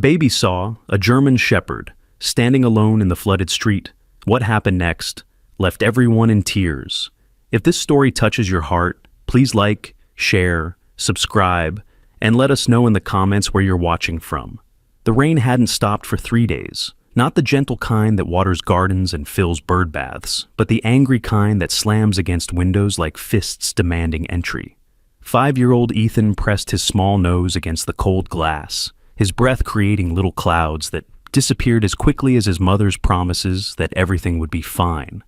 Baby saw a German shepherd standing alone in the flooded street. What happened next left everyone in tears. If this story touches your heart, please like, share, subscribe, and let us know in the comments where you're watching from. The rain hadn't stopped for 3 days. Not the gentle kind that waters gardens and fills bird baths, but the angry kind that slams against windows like fists demanding entry. 5-year-old Ethan pressed his small nose against the cold glass, his breath creating little clouds that disappeared as quickly as his mother's promises that everything would be fine.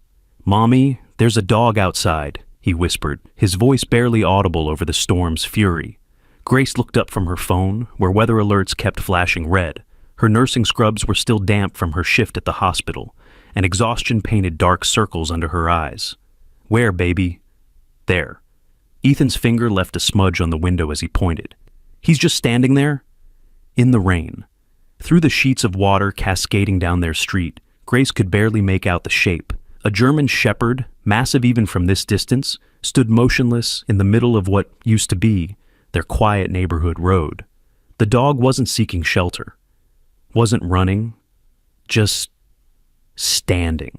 "Mommy, there's a dog outside," he whispered, his voice barely audible over the storm's fury. Grace looked up from her phone, where weather alerts kept flashing red. Her nursing scrubs were still damp from her shift at the hospital, and exhaustion painted dark circles under her eyes. "Where, baby?" "There." Ethan's finger left a smudge on the window as he pointed. "He's just standing there?" In the rain. Through the sheets of water cascading down their street, Grace could barely make out the shape. A German shepherd, massive even from this distance, stood motionless in the middle of what used to be their quiet neighborhood road. The dog wasn't seeking shelter, wasn't running, just standing.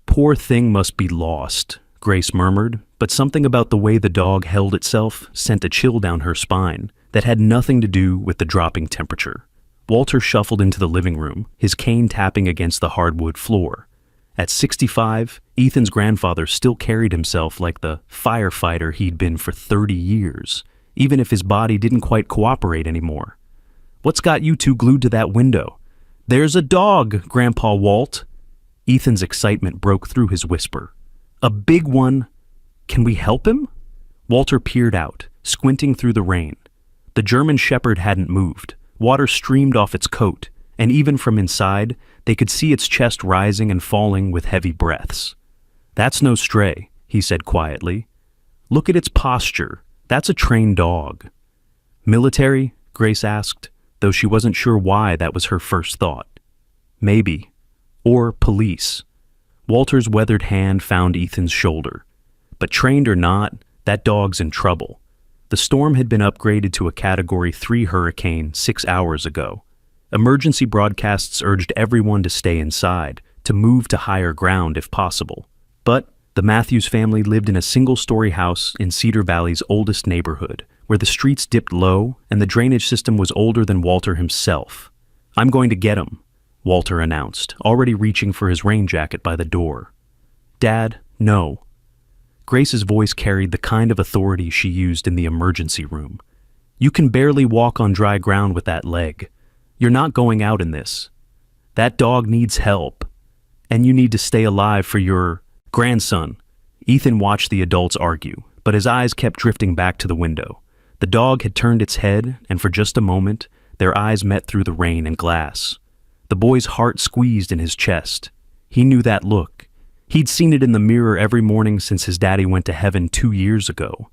"Poor thing must be lost," Grace murmured, but something about the way the dog held itself sent a chill down her spine that had nothing to do with the dropping temperature. Walter shuffled into the living room, his cane tapping against the hardwood floor. At 65, Ethan's grandfather still carried himself like the firefighter he'd been for 30 years, even if his body didn't quite cooperate anymore. "What's got you two glued to that window?" "There's a dog, Grandpa Walt." Ethan's excitement broke through his whisper. "A big one. Can we help him?" Walter peered out, squinting through the rain. The German shepherd hadn't moved. Water streamed off its coat, and even from inside, they could see its chest rising and falling with heavy breaths. "That's no stray," he said quietly. "Look at its posture. That's a trained dog." "Military?" Grace asked, though she wasn't sure why that was her first thought. "Maybe. Or police." Walter's weathered hand found Ethan's shoulder. But trained or not, that dog's in trouble. The storm had been upgraded to a Category 3 hurricane 6 hours ago. Emergency broadcasts urged everyone to stay inside, to move to higher ground if possible. But the Matthews family lived in a single-story house in Cedar Valley's oldest neighborhood, where the streets dipped low and the drainage system was older than Walter himself. "I'm going to get him," Walter announced, already reaching for his rain jacket by the door. "Dad, no." Grace's voice carried the kind of authority she used in the emergency room. "You can barely walk on dry ground with that leg. You're not going out in this. That dog needs help. And you need to stay alive for your grandson." Ethan watched the adults argue, but his eyes kept drifting back to the window. The dog had turned its head, and for just a moment, their eyes met through the rain and glass. The boy's heart squeezed in his chest. He knew that look. He'd seen it in the mirror every morning since his daddy went to heaven 2 years ago.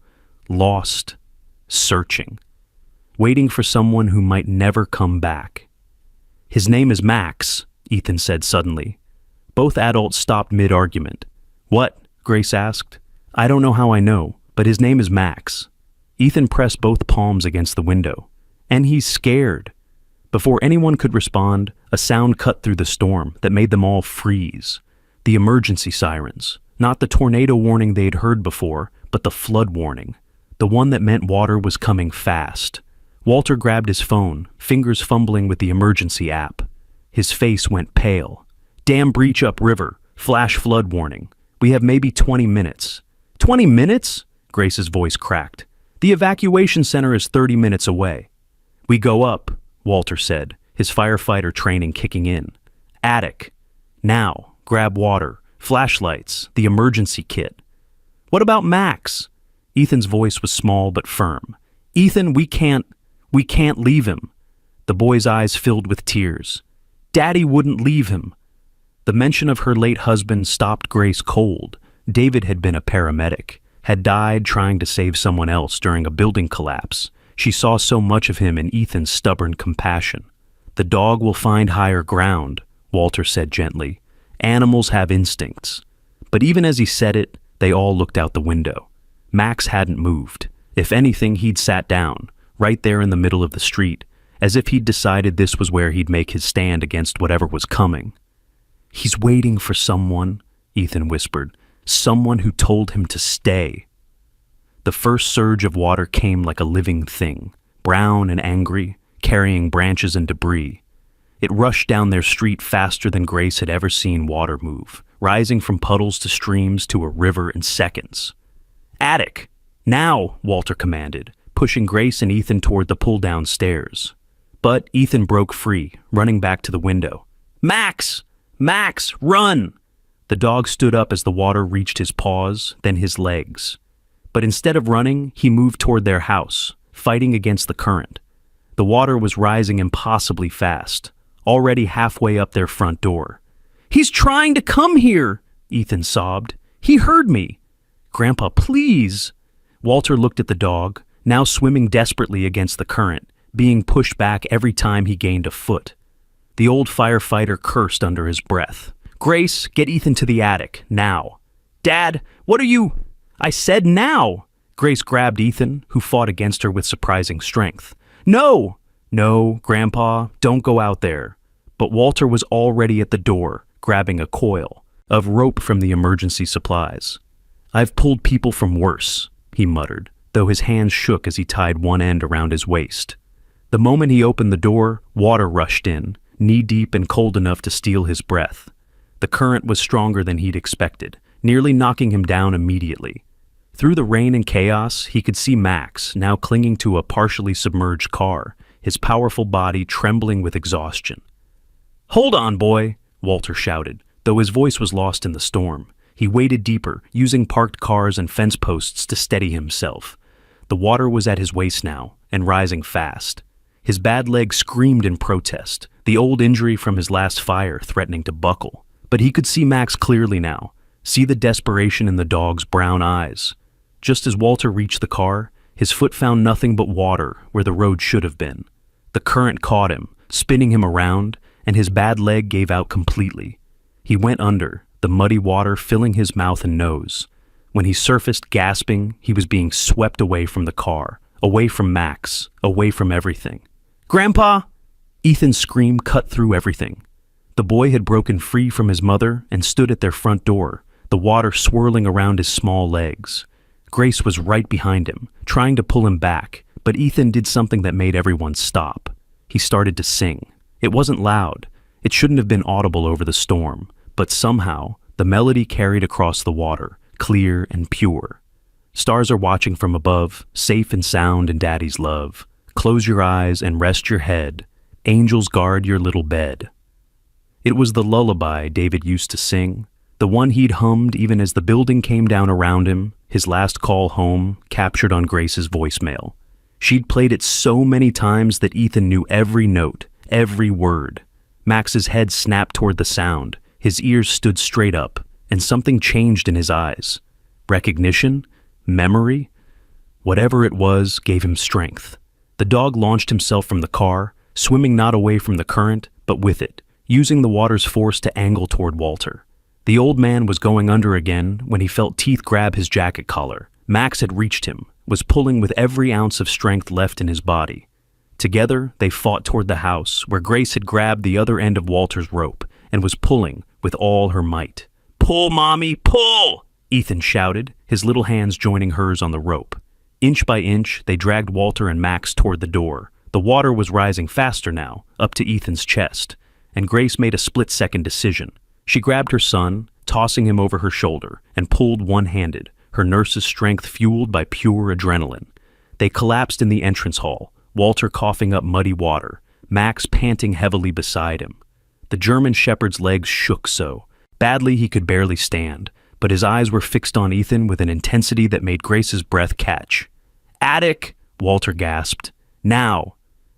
Lost, searching, waiting for someone who might never come back. "His name is Max," Ethan said suddenly. Both adults stopped mid-argument. "What?" Grace asked. "I don't know how I know, but his name is Max." Ethan pressed both palms against the window. "And he's scared." Before anyone could respond, a sound cut through the storm that made them all freeze. The emergency sirens. Not the tornado warning they'd heard before, but the flood warning. The one that meant water was coming fast. Walter grabbed his phone, fingers fumbling with the emergency app. His face went pale. "Dam breach upriver. Flash flood warning. We have maybe 20 minutes. 20 minutes? Grace's voice cracked. "The evacuation center is 30 minutes away." "We go up," Walter said, his firefighter training kicking in. "Attic. Now. Grab water, flashlights, the emergency kit." "What about Max?" Ethan's voice was small but firm. "Ethan, we can't leave him." The boy's eyes filled with tears. "Daddy wouldn't leave him." The mention of her late husband stopped Grace cold. David had been a paramedic, had died trying to save someone else during a building collapse. She saw so much of him in Ethan's stubborn compassion. "The dog will find higher ground," Walter said gently. "Animals have instincts." But even as he said it, they all looked out the window. Max hadn't moved. If anything, he'd sat down, right there in the middle of the street, as if he'd decided this was where he'd make his stand against whatever was coming. "He's waiting for someone," Ethan whispered. "Someone who told him to stay." The first surge of water came like a living thing, brown and angry, carrying branches and debris. It rushed down their street faster than Grace had ever seen water move, rising from puddles to streams to a river in seconds. "Attic! Now!" Walter commanded, pushing Grace and Ethan toward the pull-down stairs. But Ethan broke free, running back to the window. "Max! Max, run!" The dog stood up as the water reached his paws, then his legs. But instead of running, he moved toward their house, fighting against the current. The water was rising impossibly fast, already halfway up their front door. "He's trying to come here!" Ethan sobbed. "He heard me!" "Grandpa, please!" Walter looked at the dog, now swimming desperately against the current, being pushed back every time he gained a foot. The old firefighter cursed under his breath. "Grace, get Ethan to the attic, now." "Dad, what are you—" "I said now!" Grace grabbed Ethan, who fought against her with surprising strength. "No!" "No, Grandpa, don't go out there." But Walter was already at the door, grabbing a coil of rope from the emergency supplies. "I've pulled people from worse," he muttered, though his hands shook as he tied one end around his waist. The moment he opened the door, water rushed in, knee-deep and cold enough to steal his breath. The current was stronger than he'd expected, nearly knocking him down immediately. Through the rain and chaos, he could see Max, now clinging to a partially submerged car, his powerful body trembling with exhaustion. "Hold on, boy," Walter shouted, though his voice was lost in the storm. He waded deeper, using parked cars and fence posts to steady himself. The water was at his waist now, and rising fast. His bad leg screamed in protest, the old injury from his last fire threatening to buckle. But he could see Max clearly now, see the desperation in the dog's brown eyes. Just as Walter reached the car, his foot found nothing but water where the road should have been. The current caught him, spinning him around, and his bad leg gave out completely. He went under, the muddy water filling his mouth and nose. When he surfaced gasping, he was being swept away from the car, away from Max, away from everything. "Grandpa!" Ethan's scream cut through everything. The boy had broken free from his mother and stood at their front door, the water swirling around his small legs. Grace was right behind him, trying to pull him back, but Ethan did something that made everyone stop. He started to sing. It wasn't loud. It shouldn't have been audible over the storm, but somehow the melody carried across the water, clear and pure. "Stars are watching from above, safe and sound in Daddy's love. Close your eyes and rest your head. Angels guard your little bed." It was the lullaby David used to sing, the one he'd hummed even as the building came down around him, his last call home, captured on Grace's voicemail. She'd played it so many times that Ethan knew every note, every word. Max's head snapped toward the sound, his ears stood straight up, and something changed in his eyes. Recognition? Memory? Whatever it was gave him strength. The dog launched himself from the car, swimming not away from the current, but with it, using the water's force to angle toward Walter. The old man was going under again when he felt teeth grab his jacket collar. Max had reached him, was pulling with every ounce of strength left in his body. Together, they fought toward the house, where Grace had grabbed the other end of Walter's rope and was pulling with all her might. "Pull, Mommy, pull!" Ethan shouted, his little hands joining hers on the rope. Inch by inch, they dragged Walter and Max toward the door. The water was rising faster now, up to Ethan's chest, and Grace made a split-second decision. She grabbed her son, tossing him over her shoulder, and pulled one-handed, her nurse's strength fueled by pure adrenaline. They collapsed in the entrance hall, Walter coughing up muddy water, Max panting heavily beside him. The German shepherd's legs shook so badly he could barely stand, but his eyes were fixed on Ethan with an intensity that made Grace's breath catch. "Attic!" Walter gasped. "Now!"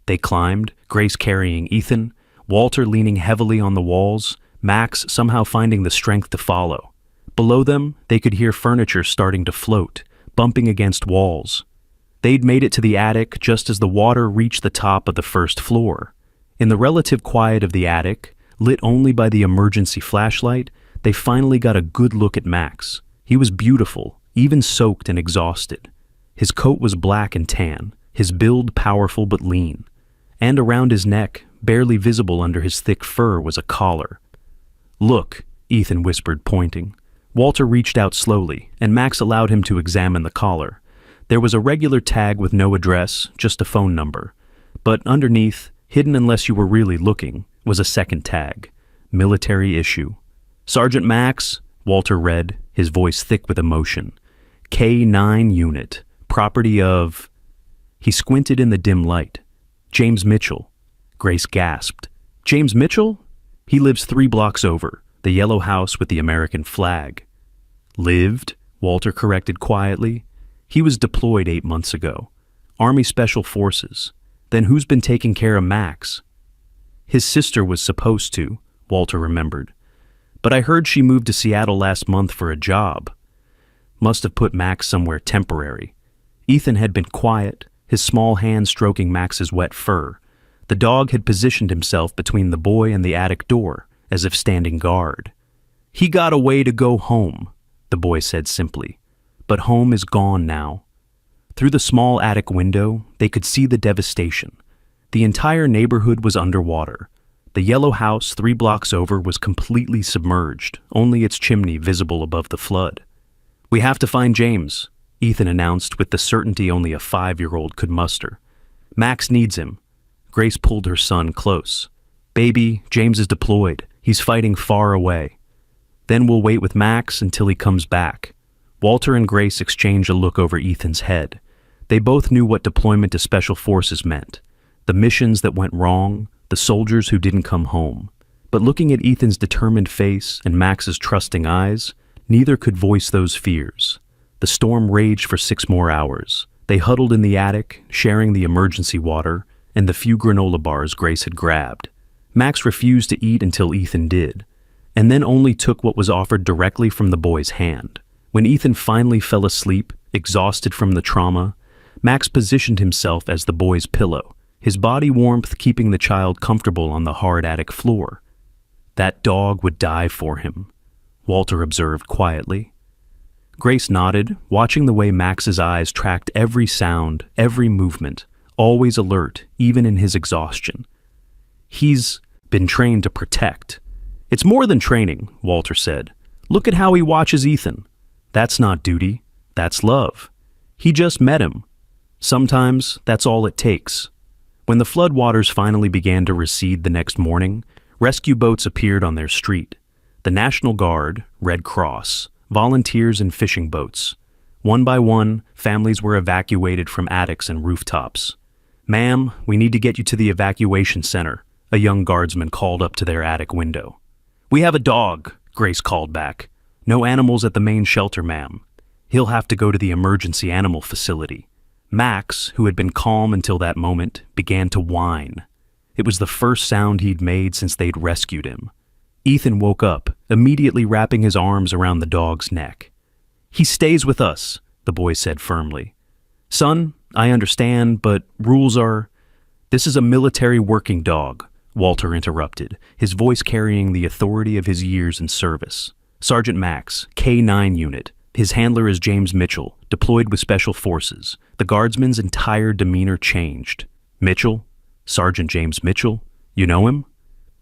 They climbed, Grace carrying Ethan, Walter leaning heavily on the walls, Max somehow finding the strength to follow. Below them, they could hear furniture starting to float, bumping against walls. They'd made it to the attic just as the water reached the top of the first floor. In the relative quiet of the attic, lit only by the emergency flashlight, they finally got a good look at Max. He was beautiful, even soaked and exhausted. His coat was black and tan, his build powerful but lean. And around his neck, barely visible under his thick fur, was a collar. "Look," Ethan whispered, pointing. Walter reached out slowly, and Max allowed him to examine the collar. There was a regular tag with no address, just a phone number. But underneath, hidden unless you were really looking, was a second tag. Military issue. "Sergeant Max," Walter read, his voice thick with emotion. "K9 unit. Property of—" He squinted in the dim light. "James Mitchell." Grace gasped. "James Mitchell? He lives 3 blocks over, the yellow house with the American flag." "Lived," Walter corrected quietly. "He was deployed 8 months ago. Army Special Forces. Then who's been taking care of Max?" "His sister was supposed to," Walter remembered. "But I heard she moved to Seattle last month for a job. Must have put Max somewhere temporary." Ethan had been quiet, his small hand stroking Max's wet fur. The dog had positioned himself between the boy and the attic door, as if standing guard. "He got away to go home," the boy said simply. "But home is gone now." Through the small attic window, they could see the devastation. The entire neighborhood was underwater. The yellow house 3 blocks over was completely submerged, only its chimney visible above the flood. "We have to find James," Ethan announced with the certainty only a 5-year-old could muster. "Max needs him." Grace pulled her son close. "Baby, James is deployed. He's fighting far away. Then we'll wait with Max until he comes back." Walter and Grace exchanged a look over Ethan's head. They both knew what deployment to Special Forces meant. The missions that went wrong, the soldiers who didn't come home. But looking at Ethan's determined face and Max's trusting eyes, neither could voice those fears. The storm raged for 6 more hours. They huddled in the attic, sharing the emergency water and the few granola bars Grace had grabbed. Max refused to eat until Ethan did, and then only took what was offered directly from the boy's hand. When Ethan finally fell asleep, exhausted from the trauma, Max positioned himself as the boy's pillow, his body warmth keeping the child comfortable on the hard attic floor. "That dog would die for him," Walter observed quietly. Grace nodded, watching the way Max's eyes tracked every sound, every movement, always alert, even in his exhaustion. "He's been trained to protect." "It's more than training," Walter said. "Look at how he watches Ethan. That's not duty, that's love. He just met him. Sometimes that's all it takes." When the flood waters finally began to recede the next morning, rescue boats appeared on their street. The National Guard, Red Cross, volunteers and fishing boats. One by one, families were evacuated from attics and rooftops. "Ma'am, we need to get you to the evacuation center," a young guardsman called up to their attic window. "We have a dog," Grace called back. "No animals at the main shelter, ma'am. He'll have to go to the emergency animal facility." Max, who had been calm until that moment, began to whine. It was the first sound he'd made since they'd rescued him. Ethan woke up, immediately wrapping his arms around the dog's neck. "He stays with us," the boy said firmly. "Son, I understand, but rules are—" "This is a military working dog," Walter interrupted, his voice carrying the authority of his years in service. "Sergeant Max, K9 unit. His handler is James Mitchell, deployed with Special Forces." The guardsman's entire demeanor changed. "Mitchell? Sergeant James Mitchell? You know him?"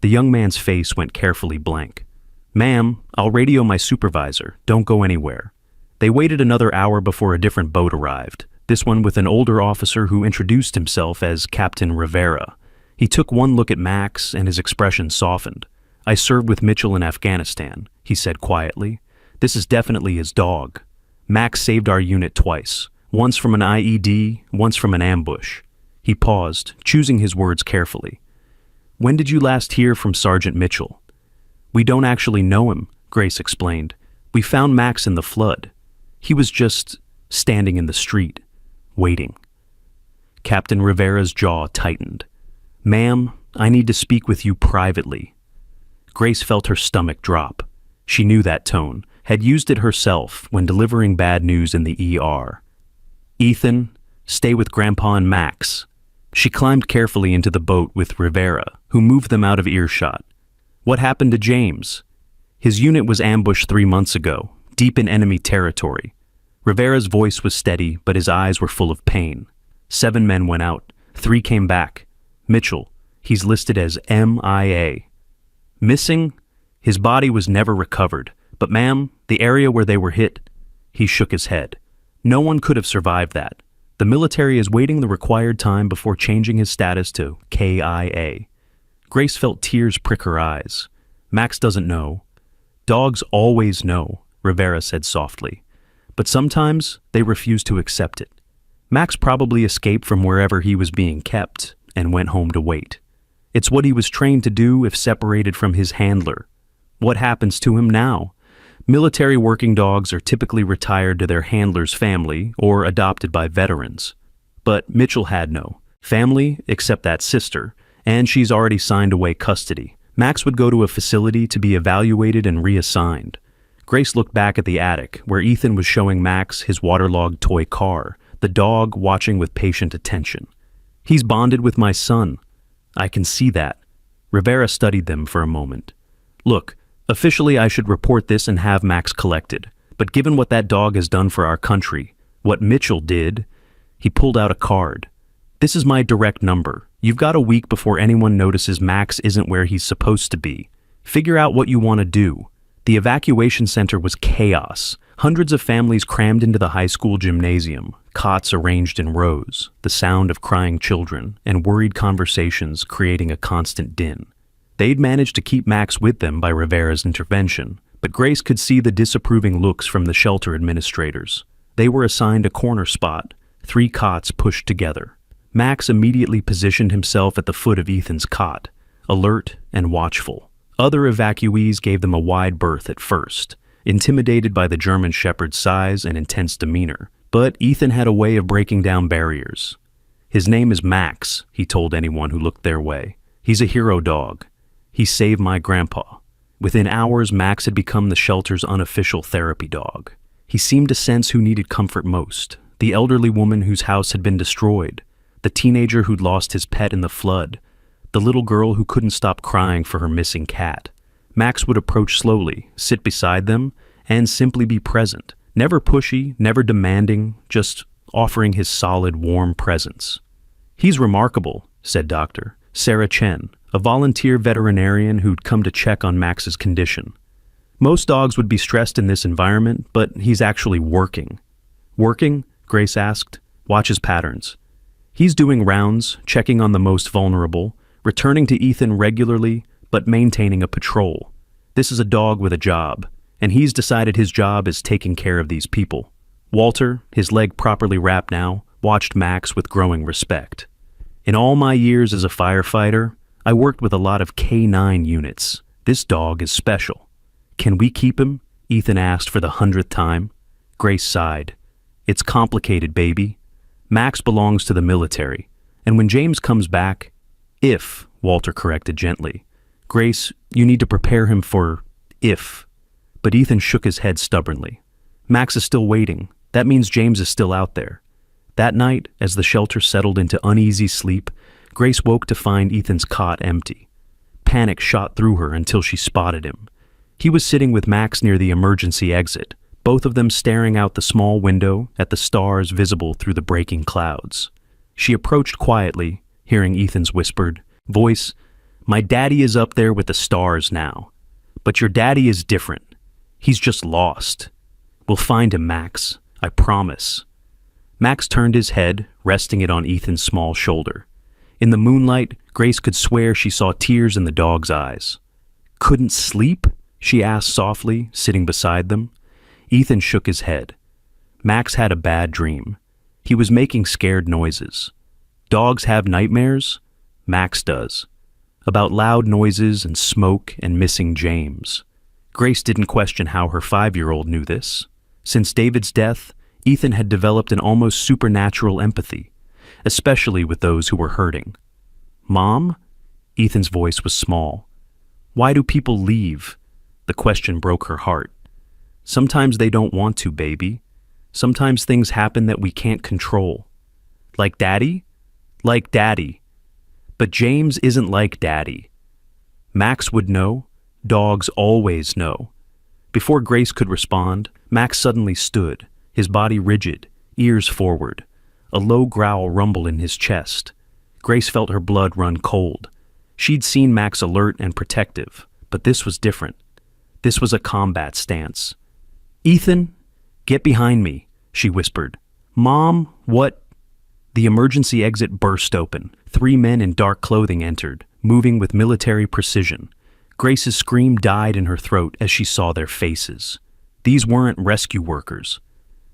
The young man's face went carefully blank. "Ma'am, I'll radio my supervisor. Don't go anywhere." They waited another hour before a different boat arrived, this one with an older officer who introduced himself as Captain Rivera. He took one look at Max and his expression softened. "I served with Mitchell in Afghanistan," he said quietly. "This is definitely his dog. Max saved our unit twice, once from an IED, once from an ambush." He paused, choosing his words carefully. "When did you last hear from Sergeant Mitchell?" "We don't actually know him," Grace explained. "We found Max in the flood. He was just standing in the street, waiting." Captain Rivera's jaw tightened. "Ma'am, I need to speak with you privately." Grace felt her stomach drop. She knew that tone, had used it herself when delivering bad news in the ER. "Ethan, stay with Grandpa and Max." She climbed carefully into the boat with Rivera, who moved them out of earshot. "What happened to James?" "His unit was ambushed 3 months ago, deep in enemy territory." Rivera's voice was steady, but his eyes were full of pain. 7 men went out. 3 came back. Mitchell. He's listed as MIA. Missing? His body was never recovered. But ma'am, the area where they were hit, he shook his head. No one could have survived that. The military is waiting the required time before changing his status to KIA. Grace felt tears prick her eyes. Max doesn't know. Dogs always know, Rivera said softly. But sometimes they refuse to accept it. Max probably escaped from wherever he was being kept and went home to wait. It's what he was trained to do if separated from his handler. What happens to him now? Military working dogs are typically retired to their handler's family or adopted by veterans. But Mitchell had no family except that sister, and she's already signed away custody. Max would go to a facility to be evaluated and reassigned. Grace looked back at the attic, where Ethan was showing Max his waterlogged toy car, the dog watching with patient attention. He's bonded with my son. I can see that. Rivera studied them for a moment. Look, officially I should report this and have Max collected, but given what that dog has done for our country, what Mitchell did, he pulled out a card. This is my direct number. You've got a week before anyone notices Max isn't where he's supposed to be. Figure out what you want to do. The evacuation center was chaos. Hundreds of families crammed into the high school gymnasium, cots arranged in rows, the sound of crying children and worried conversations creating a constant din. They'd managed to keep Max with them by Rivera's intervention, but Grace could see the disapproving looks from the shelter administrators. They were assigned a corner spot, 3 cots pushed together. Max immediately positioned himself at the foot of Ethan's cot, alert and watchful. Other evacuees gave them a wide berth at first, intimidated by the German Shepherd's size and intense demeanor. But Ethan had a way of breaking down barriers. His name is Max, he told anyone who looked their way. He's a hero dog. He saved my grandpa. Within hours, Max had become the shelter's unofficial therapy dog. He seemed to sense who needed comfort most, the elderly woman whose house had been destroyed, the teenager who'd lost his pet in the flood, the little girl who couldn't stop crying for her missing cat. Max would approach slowly, sit beside them, and simply be present. Never pushy, never demanding, just offering his solid, warm presence. He's remarkable, said Dr. Sarah Chen, a volunteer veterinarian who'd come to check on Max's condition. Most dogs would be stressed in this environment, but he's actually working. Working? Grace asked. Watch his patterns. He's doing rounds, checking on the most vulnerable, returning to Ethan regularly, but maintaining a patrol. This is a dog with a job, and he's decided his job is taking care of these people. Walter, his leg properly wrapped now, watched Max with growing respect. In all my years as a firefighter, I worked with a lot of K9 units. This dog is special. Can we keep him? Ethan asked for the 100th time. Grace sighed. It's complicated, baby. Max belongs to the military, and when James comes back, if, Walter corrected gently. Grace, you need to prepare him for if. But Ethan shook his head stubbornly. Max is still waiting. That means James is still out there. That night, as the shelter settled into uneasy sleep, Grace woke to find Ethan's cot empty. Panic shot through her until she spotted him. He was sitting with Max near the emergency exit, both of them staring out the small window at the stars visible through the breaking clouds. She approached quietly, hearing Ethan's whispered voice, "My daddy is up there with the stars now. But your daddy is different. He's just lost. We'll find him, Max. I promise." Max turned his head, resting it on Ethan's small shoulder. In the moonlight, Grace could swear she saw tears in the dog's eyes. "Couldn't sleep?" she asked softly, sitting beside them. Ethan shook his head. Max had a bad dream. He was making scared noises. Dogs have nightmares? Max does. About loud noises and smoke and missing James. Grace didn't question how her 5-year-old knew this. Since David's death, Ethan had developed an almost supernatural empathy, especially with those who were hurting. "Mom?" Ethan's voice was small. "Why do people leave?" The question broke her heart. "Sometimes they don't want to, baby. Sometimes things happen that we can't control." "Like Daddy?" "Like Daddy. But James isn't like Daddy." Max would know. Dogs always know. Before Grace could respond, Max suddenly stood, his body rigid, ears forward. A low growl rumbled in his chest. Grace felt her blood run cold. She'd seen Max alert and protective, but this was different. This was a combat stance. "Ethan, get behind me," she whispered. "Mom, what?" The emergency exit burst open. 3 men in dark clothing entered, moving with military precision. Grace's scream died in her throat as she saw their faces. These weren't rescue workers.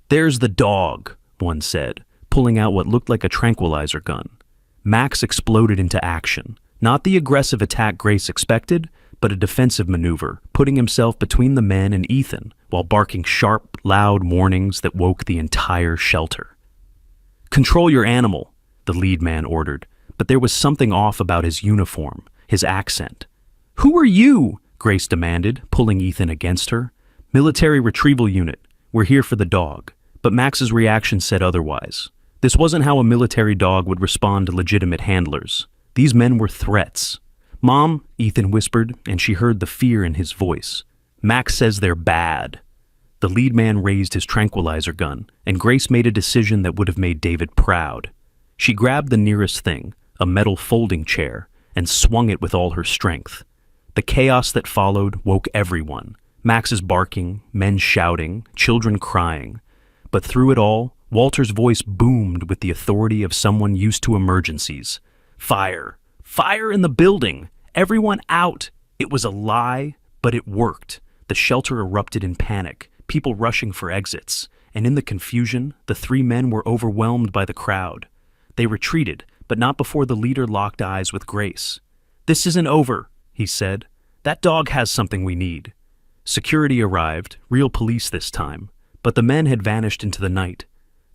"There's the dog," one said, pulling out what looked like a tranquilizer gun. Max exploded into action. Not the aggressive attack Grace expected, but a defensive maneuver, putting himself between the men and Ethan, while barking sharp, loud warnings that woke the entire shelter. "Control your animal," the lead man ordered, but there was something off about his uniform, his accent. "Who are you?" Grace demanded, pulling Ethan against her. "Military retrieval unit. We're here for the dog." But Max's reaction said otherwise. This wasn't how a military dog would respond to legitimate handlers. These men were threats. "Mom," Ethan whispered, and she heard the fear in his voice. "Max says they're bad." The lead man raised his tranquilizer gun, and Grace made a decision that would have made David proud. She grabbed the nearest thing, a metal folding chair, and swung it with all her strength. The chaos that followed woke everyone. Max's barking, men shouting, children crying. But through it all, Walter's voice boomed with the authority of someone used to emergencies. "Fire! Fire in the building! Everyone out!" It was a lie, but it worked. The shelter erupted in panic, people rushing for exits, and in the confusion, the 3 men were overwhelmed by the crowd. They retreated, but not before the leader locked eyes with Grace. "This isn't over," he said. "That dog has something we need." Security arrived, real police this time, but the men had vanished into the night.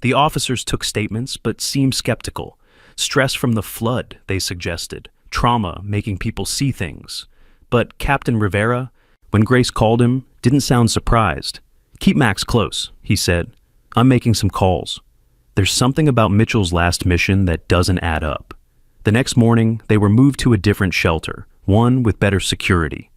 The officers took statements, but seemed skeptical. Stress from the flood, they suggested. Trauma, making people see things. But Captain Rivera, when Grace called him, didn't sound surprised. "Keep Max close," he said. "I'm making some calls." There's something about Mitchell's last mission that doesn't add up. The next morning, they were moved to a different shelter, one with better security.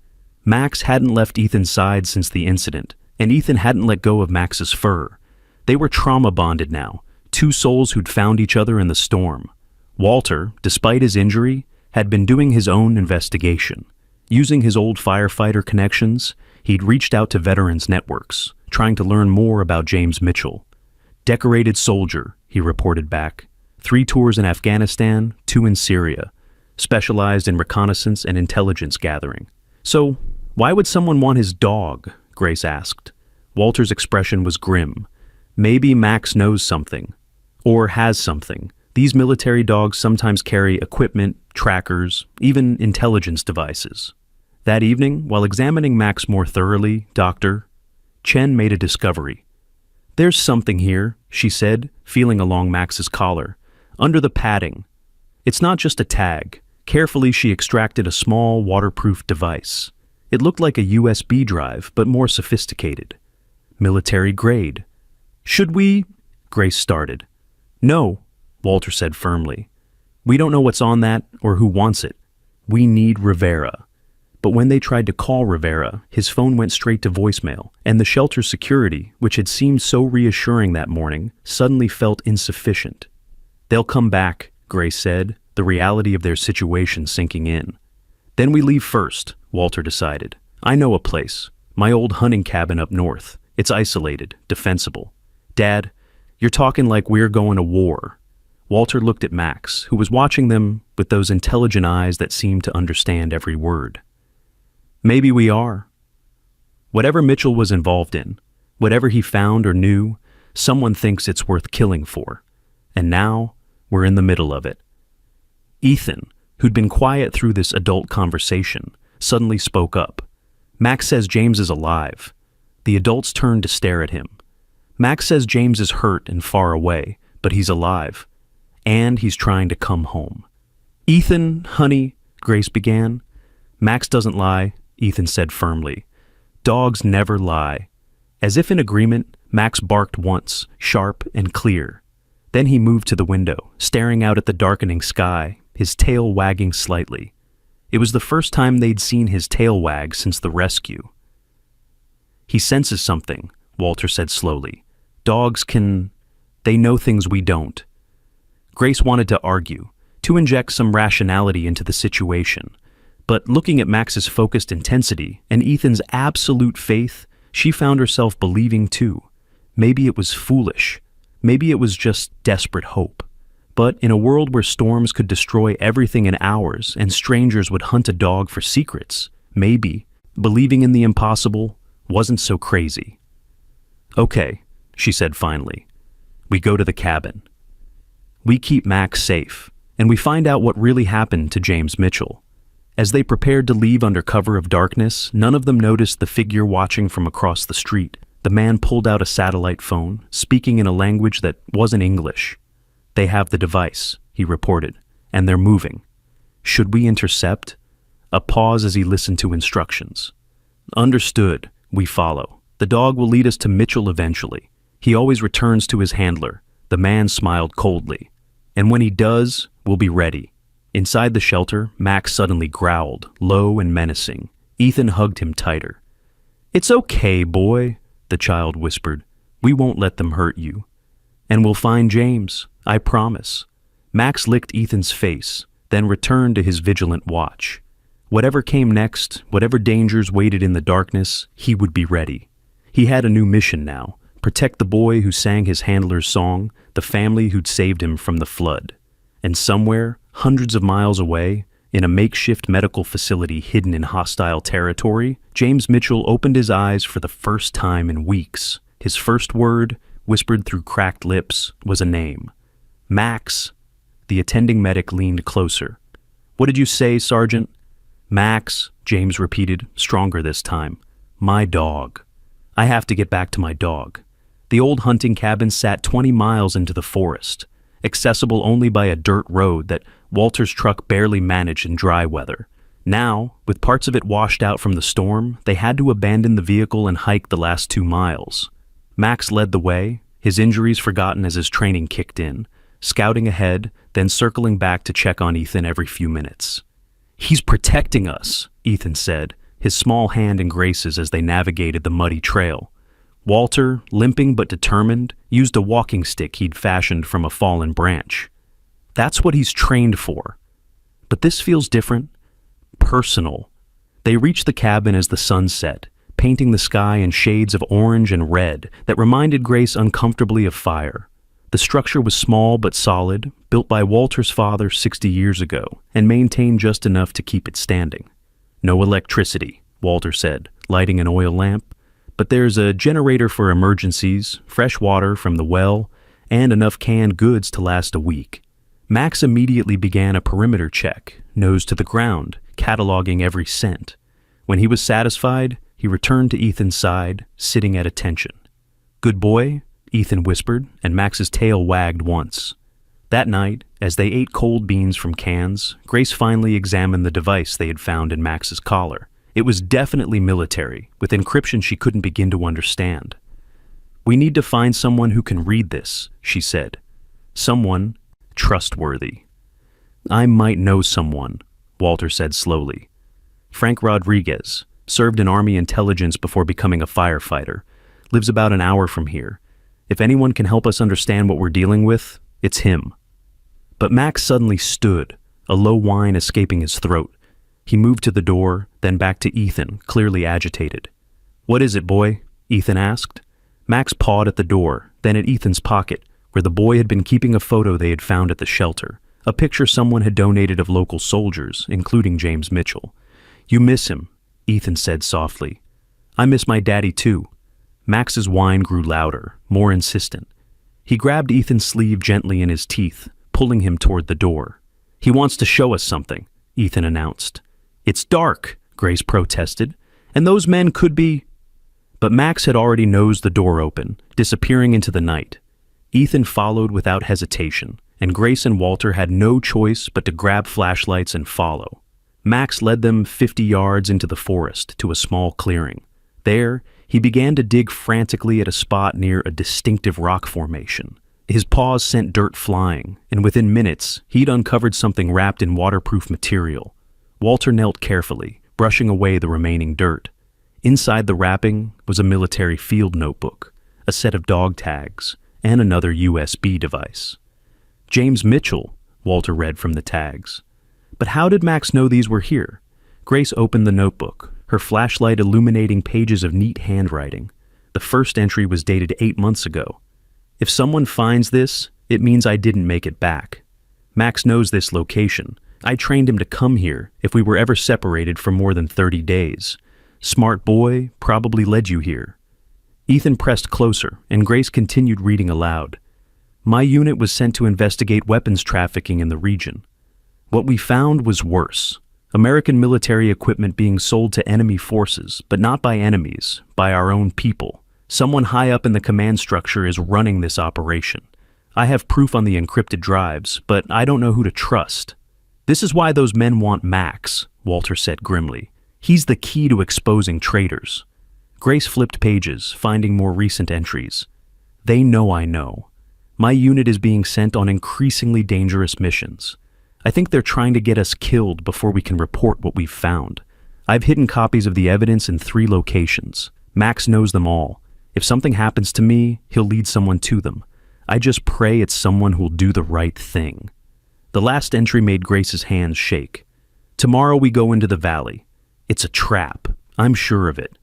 Max hadn't left Ethan's side since the incident, and Ethan hadn't let go of Max's fur. They were trauma bonded now, 2 souls who'd found each other in the storm. Walter, despite his injury, had been doing his own investigation. Using his old firefighter connections, he'd reached out to veterans networks, trying to learn more about James Mitchell. "Decorated soldier," he reported back. 3 tours in Afghanistan, 2 in Syria. Specialized in reconnaissance and intelligence gathering. "So, why would someone want his dog?" Grace asked. Walter's expression was grim. "Maybe Max knows something. Or has something. These military dogs sometimes carry equipment, trackers, even intelligence devices." That evening, while examining Max more thoroughly, Chen made a discovery. "There's something here," she said, feeling along Max's collar. "Under the padding. It's not just a tag." Carefully, she extracted a small, waterproof device. It looked like a USB drive, but more sophisticated. Military grade. "Should we?" Grace started. "No," Walter said firmly. "We don't know what's on that or who wants it. We need Rivera." But when they tried to call Rivera, his phone went straight to voicemail, and the shelter security, which had seemed so reassuring that morning, suddenly felt insufficient. "They'll come back," Grace said, the reality of their situation sinking in. "Then we leave first," Walter decided. "I know a place. My old hunting cabin up north. It's isolated, defensible." "Dad, you're talking like we're going to war." Walter looked at Max, who was watching them with those intelligent eyes that seemed to understand every word. "Maybe we are." Whatever Mitchell was involved in, whatever he found or knew, someone thinks it's worth killing for. And now, we're in the middle of it. Ethan, who'd been quiet through this adult conversation, suddenly spoke up. "Max says James is alive." The adults turned to stare at him. "Max says James is hurt and far away, but he's alive. And he's trying to come home." "Ethan, honey," Grace began. "Max doesn't lie," Ethan said firmly. "Dogs never lie." As if in agreement, Max barked once, sharp and clear. Then he moved to the window, staring out at the darkening sky, his tail wagging slightly. It was the first time they'd seen his tail wag since the rescue. "He senses something," Walter said slowly. "Dogs they know things we don't." Grace wanted to argue. to inject some rationality into the situation. But looking at Max's focused intensity and Ethan's absolute faith, she found herself believing too. Maybe it was foolish. Maybe it was just desperate hope. But in a world where storms could destroy everything in hours and strangers would hunt a dog for secrets, maybe believing in the impossible wasn't so crazy. "Okay," she said finally. "We go to the cabin. We keep Max safe, and we find out what really happened to James Mitchell." As they prepared to leave under cover of darkness, none of them noticed the figure watching from across the street. The man pulled out a satellite phone, speaking in a language that wasn't English. "They have the device," he reported, "and they're moving. Should we intercept?" A pause as he listened to instructions. "Understood. We follow. The dog will lead us to Mitchell eventually. He always returns to his handler." The man smiled coldly. "And when he does, we'll be ready." Inside the shelter, Max suddenly growled, low and menacing. Ethan hugged him tighter. "It's okay, boy," the child whispered. "We won't let them hurt you. And we'll find James, I promise." Max licked Ethan's face, then returned to his vigilant watch. Whatever came next, whatever dangers waited in the darkness, he would be ready. He had a new mission now: protect the boy who sang his handler's song, the family who'd saved him from the flood. And somewhere, hundreds of miles away, in a makeshift medical facility hidden in hostile territory, James Mitchell opened his eyes for the first time in weeks. His first word, whispered through cracked lips, was a name. "Max." The attending medic leaned closer. "What did you say, Sergeant?" "Max," James repeated, stronger this time. "My dog. I have to get back to my dog." The old hunting cabin sat 20 miles into the forest, accessible only by a dirt road that Walter's truck barely managed in dry weather. Now, with parts of it washed out from the storm, they had to abandon the vehicle and hike the last 2 miles. Max led the way, his injuries forgotten as his training kicked in, scouting ahead, then circling back to check on Ethan every few minutes. "He's protecting us," Ethan said, his small hand in Grace's as they navigated the muddy trail. Walter, limping but determined, used a walking stick he'd fashioned from a fallen branch. That's what he's trained for. But this feels different. Personal. They reached the cabin as the sun set, painting the sky in shades of orange and red that reminded Grace uncomfortably of fire. The structure was small but solid, built by Walter's father 60 years ago, and maintained just enough to keep it standing. "No electricity," Walter said, lighting an oil lamp. "But there's a generator for emergencies, fresh water from the well, and enough canned goods to last a week." Max immediately began a perimeter check, nose to the ground, cataloging every scent. When he was satisfied, he returned to Ethan's side, sitting at attention. "Good boy," Ethan whispered, and Max's tail wagged once. That night, as they ate cold beans from cans, Grace finally examined the device they had found in Max's collar. It was definitely military, with encryption she couldn't begin to understand. "We need to find someone who can read this," she said. "Someone trustworthy." "I might know someone," Walter said slowly. "Frank Rodriguez, served in Army intelligence before becoming a firefighter, lives about an hour from here. If anyone can help us understand what we're dealing with, it's him." But Max suddenly stood, a low whine escaping his throat. He moved to the door, then back to Ethan, clearly agitated. "What is it, boy?" Ethan asked. Max pawed at the door, then at Ethan's pocket, where the boy had been keeping a photo they had found at the shelter, a picture someone had donated of local soldiers, including James Mitchell. "You miss him," Ethan said softly. "I miss my daddy too." Max's whine grew louder, more insistent. He grabbed Ethan's sleeve gently in his teeth, pulling him toward the door. "He wants to show us something," Ethan announced. "It's dark," Grace protested, "and those men could be—" But Max had already nosed the door open, disappearing into the night. Ethan followed without hesitation, and Grace and Walter had no choice but to grab flashlights and follow. Max led them 50 yards into the forest to a small clearing. There, he began to dig frantically at a spot near a distinctive rock formation. His paws sent dirt flying, and within minutes, he'd uncovered something wrapped in waterproof material. Walter knelt carefully, brushing away the remaining dirt. Inside the wrapping was a military field notebook, a set of dog tags, and another USB device. "James Mitchell," Walter read from the tags. But how did Max know these were here? Grace opened the notebook, her flashlight illuminating pages of neat handwriting. The first entry was dated 8 months ago. If someone finds this, it means I didn't make it back. Max knows this location. I trained him to come here if we were ever separated for more than 30 days. Smart boy, probably led you here. Ethan pressed closer, and Grace continued reading aloud. My unit was sent to investigate weapons trafficking in the region. What we found was worse. American military equipment being sold to enemy forces, but not by enemies, by our own people. Someone high up in the command structure is running this operation. I have proof on the encrypted drives, but I don't know who to trust. This is why those men want Max, Walter said grimly. He's the key to exposing traitors. Grace flipped pages, finding more recent entries. They know I know. My unit is being sent on increasingly dangerous missions. I think they're trying to get us killed before we can report what we've found. I've hidden copies of the evidence in 3 locations. Max knows them all. If something happens to me, he'll lead someone to them. I just pray it's someone who'll do the right thing. The last entry made Grace's hands shake. Tomorrow we go into the valley. It's a trap. I'm sure of it.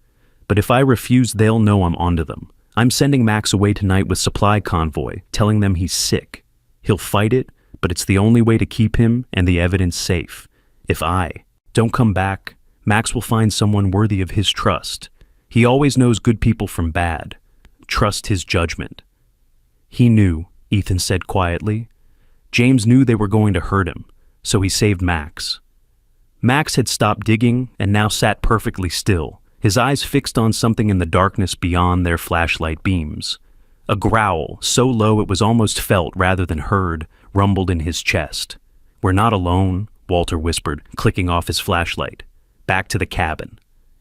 But if I refuse, they'll know I'm onto them. I'm sending Max away tonight with supply convoy, telling them he's sick. He'll fight it, but it's the only way to keep him and the evidence safe. If I don't come back, Max will find someone worthy of his trust. He always knows good people from bad. Trust his judgment. He knew, Ethan said quietly. James knew they were going to hurt him, so he saved Max. Max had stopped digging and now sat perfectly still, his eyes fixed on something in the darkness beyond their flashlight beams. A growl, so low it was almost felt rather than heard, rumbled in his chest. We're not alone, Walter whispered, clicking off his flashlight. Back to the cabin.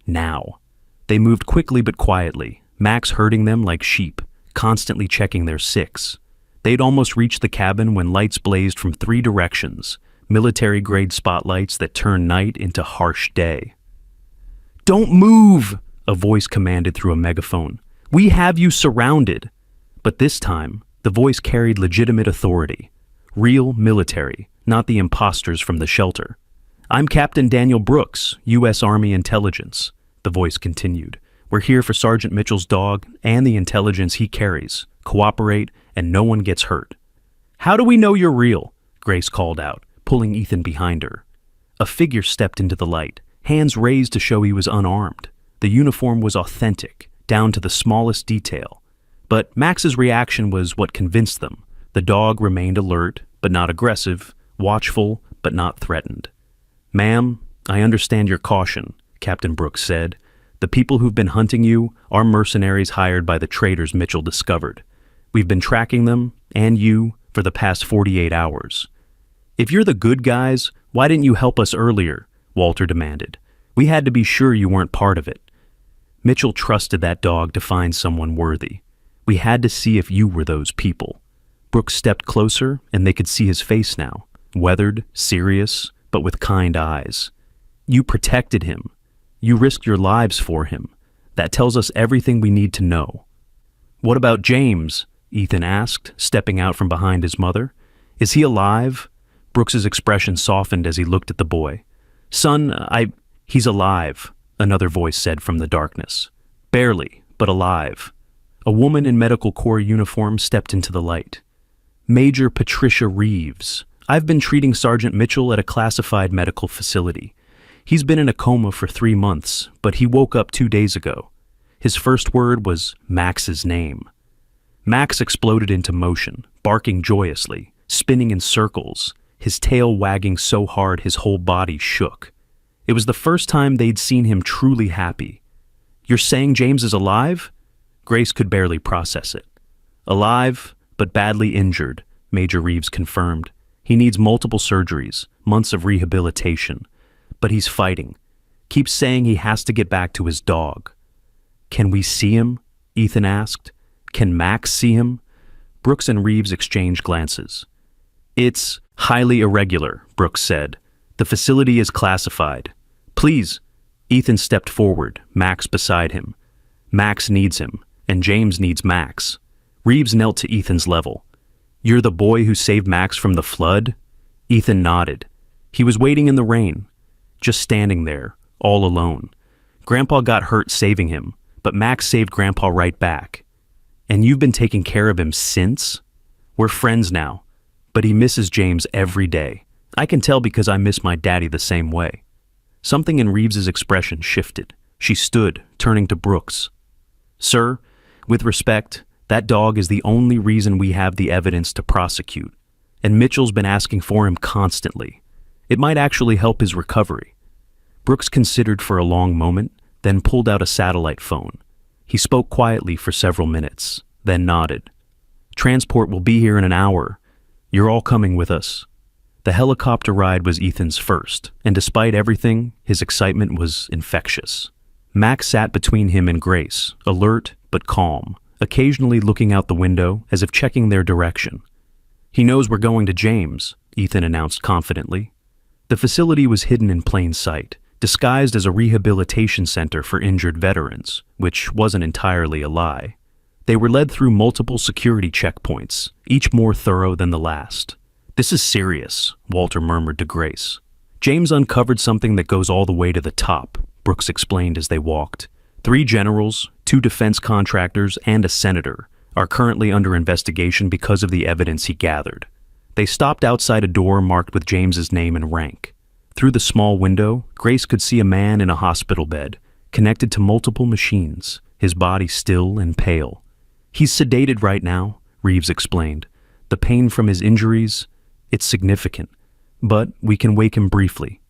Now. They moved quickly but quietly, Max herding them like sheep, constantly checking their six. They'd almost reached the cabin when lights blazed from 3 directions, military-grade spotlights that turned night into harsh day. Don't move, a voice commanded through a megaphone. We have you surrounded. But this time, the voice carried legitimate authority. Real military, not the imposters from the shelter. I'm Captain Daniel Brooks, U.S. Army Intelligence, the voice continued. We're here for Sergeant Mitchell's dog and the intelligence he carries. Cooperate, and no one gets hurt. How do we know you're real? Grace called out, pulling Ethan behind her. A figure stepped into the light, hands raised to show he was unarmed. The uniform was authentic, down to the smallest detail. But Max's reaction was what convinced them. The dog remained alert, but not aggressive, watchful, but not threatened. Ma'am, I understand your caution, Captain Brooks said. The people who've been hunting you are mercenaries hired by the traitors Mitchell discovered. We've been tracking them, and you, for the past 48 hours. If you're the good guys, why didn't you help us earlier? Walter demanded. We had to be sure you weren't part of it. Mitchell trusted that dog to find someone worthy. We had to see if you were those people. Brooks stepped closer, and they could see his face now, weathered, serious, but with kind eyes. You protected him. You risked your lives for him. That tells us everything we need to know. What about James? Ethan asked, stepping out from behind his mother. Is he alive? Brooks's expression softened as he looked at the boy. Son, he's alive, another voice said from the darkness. Barely, but alive. A woman in medical corps uniform stepped into the light. Major Patricia Reeves. I've been treating Sergeant Mitchell at a classified medical facility. He's been in a coma for 3 months, but he woke up 2 days ago. His first word was Max's name. Max exploded into motion, barking joyously, spinning in circles, his tail wagging so hard his whole body shook. It was the first time they'd seen him truly happy. You're saying James is alive? Grace could barely process it. Alive, but badly injured, Major Reeves confirmed. He needs multiple surgeries, months of rehabilitation. But he's fighting. Keeps saying he has to get back to his dog. Can we see him? Ethan asked. Can Max see him? Brooks and Reeves exchanged glances. It's highly irregular, Brooks said. The facility is classified. Please. Ethan stepped forward, Max beside him. Max needs him, and James needs Max. Reeves knelt to Ethan's level. You're the boy who saved Max from the flood? Ethan nodded. He was waiting in the rain, just standing there, all alone. Grandpa got hurt saving him, but Max saved Grandpa right back. And you've been taking care of him since? We're friends now, but he misses James every day. I can tell because I miss my daddy the same way. Something in Reeves's expression shifted. She stood, turning to Brooks. Sir, with respect, that dog is the only reason we have the evidence to prosecute, and Mitchell's been asking for him constantly. It might actually help his recovery. Brooks considered for a long moment, then pulled out a satellite phone. He spoke quietly for several minutes, then nodded. Transport will be here in an hour. You're all coming with us. The helicopter ride was Ethan's first, and despite everything, his excitement was infectious. Max sat between him and Grace, alert but calm, occasionally looking out the window as if checking their direction. He knows we're going to James, Ethan announced confidently. The facility was hidden in plain sight, disguised as a rehabilitation center for injured veterans, which wasn't entirely a lie. They were led through multiple security checkpoints, each more thorough than the last. This is serious, Walter murmured to Grace. James uncovered something that goes all the way to the top, Brooks explained as they walked. 3 generals, 2 defense contractors, and a senator are currently under investigation because of the evidence he gathered. They stopped outside a door marked with James's name and rank. Through the small window, Grace could see a man in a hospital bed, connected to multiple machines, his body still and pale. He's sedated right now, Reeves explained. The pain from his injuries, it's significant, but we can wake him briefly.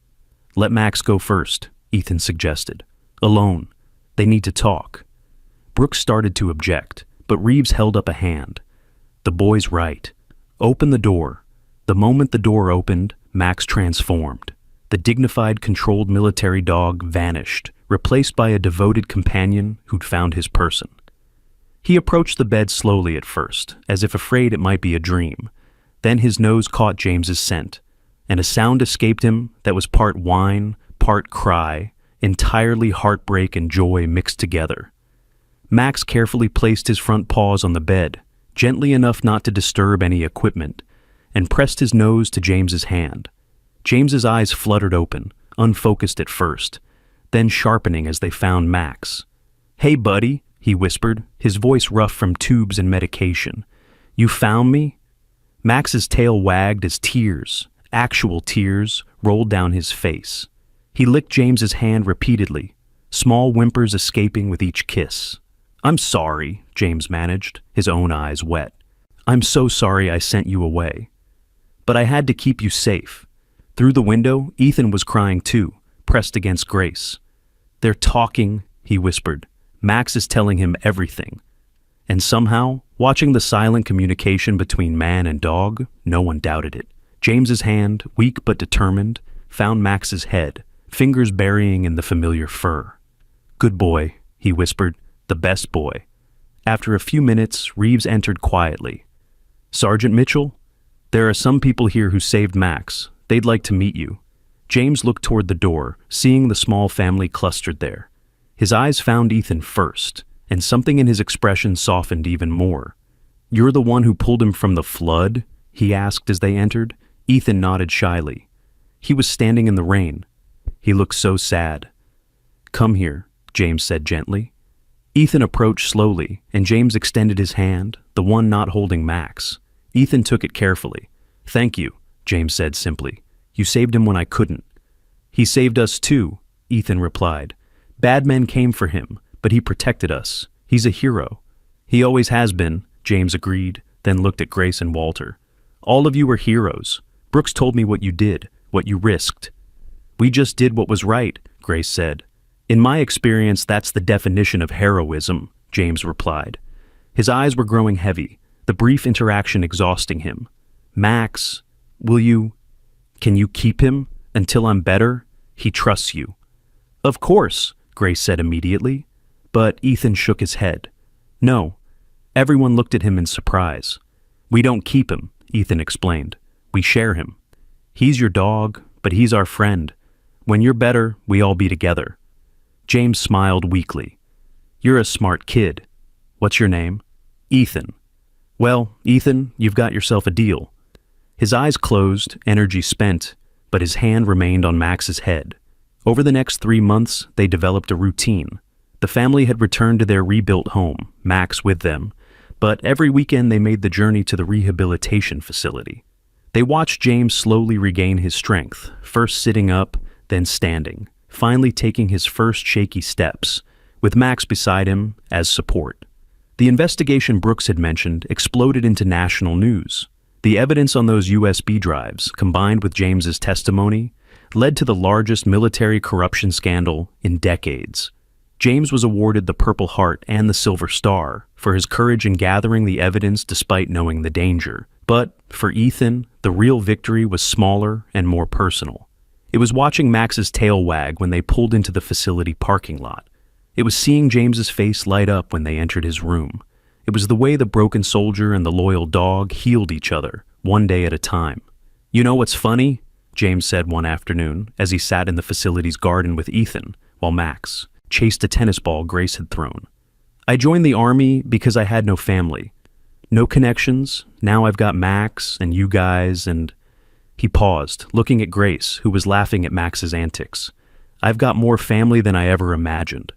Let Max go first, Ethan suggested. Alone. They need to talk. Brooks started to object, but Reeves held up a hand. The boy's right. Open the door. The moment the door opened, Max transformed. The dignified, controlled military dog vanished, replaced by a devoted companion who'd found his person. He approached the bed slowly at first, as if afraid it might be a dream. Then his nose caught James's scent, and a sound escaped him that was part whine, part cry, entirely heartbreak and joy mixed together. Max carefully placed his front paws on the bed, gently enough not to disturb any equipment, and pressed his nose to James's hand. James's eyes fluttered open, unfocused at first, then sharpening as they found Max. "Hey, buddy," he whispered, his voice rough from tubes and medication. "You found me?" Max's tail wagged as tears, actual tears, rolled down his face. He licked James's hand repeatedly, small whimpers escaping with each kiss. "I'm sorry," James managed, his own eyes wet. "I'm so sorry I sent you away. But I had to keep you safe." Through the window, Ethan was crying too, pressed against Grace. "They're talking," he whispered. "Max is telling him everything." And somehow, watching the silent communication between man and dog, no one doubted it. James's hand, weak but determined, found Max's head, fingers burying in the familiar fur. "Good boy," he whispered, "the best boy." After a few minutes, Reeves entered quietly. "Sergeant Mitchell, there are some people here who saved Max. They'd like to meet you." James looked toward the door, seeing the small family clustered there. His eyes found Ethan first, and something in his expression softened even more. "You're the one who pulled him from the flood?" he asked as they entered. Ethan nodded shyly. He was standing in the rain. He looked so sad. "Come here," James said gently. Ethan approached slowly, and James extended his hand, the one not holding Max. Ethan took it carefully. "Thank you," James said simply. "You saved him when I couldn't." "He saved us too," Ethan replied. "Bad men came for him, but he protected us. He's a hero." "He always has been," James agreed, then looked at Grace and Walter. "All of you are heroes. Brooks told me what you did, what you risked." "We just did what was right," Grace said. "In my experience, that's the definition of heroism," James replied. His eyes were growing heavy, the brief interaction exhausting him. "Max, can you keep him until I'm better? He trusts you." "Of course," Grace said immediately, but Ethan shook his head. "No." Everyone looked at him in surprise. "We don't keep him," Ethan explained. "We share him. He's your dog, but he's our friend. When you're better, we all be together." James smiled weakly. "You're a smart kid. What's your name?" "Ethan." "Well, Ethan, you've got yourself a deal." His eyes closed, energy spent, but his hand remained on Max's head. Over the next 3 months, they developed a routine. The family had returned to their rebuilt home, Max with them, but every weekend they made the journey to the rehabilitation facility. They watched James slowly regain his strength, first sitting up, then standing, finally taking his first shaky steps, with Max beside him as support. The investigation Brooks had mentioned exploded into national news. The evidence on those USB drives, combined with James's testimony, led to the largest military corruption scandal in decades. James was awarded the Purple Heart and the Silver Star for his courage in gathering the evidence despite knowing the danger. But, for Ethan, the real victory was smaller and more personal. It was watching Max's tail wag when they pulled into the facility parking lot. It was seeing James's face light up when they entered his room. It was the way the broken soldier and the loyal dog healed each other, one day at a time. "You know what's funny?" James said one afternoon as he sat in the facility's garden with Ethan, while Max chased a tennis ball Grace had thrown. "I joined the army because I had no family. No connections. Now I've got Max and you guys and..." He paused, looking at Grace, who was laughing at Max's antics. "I've got more family than I ever imagined."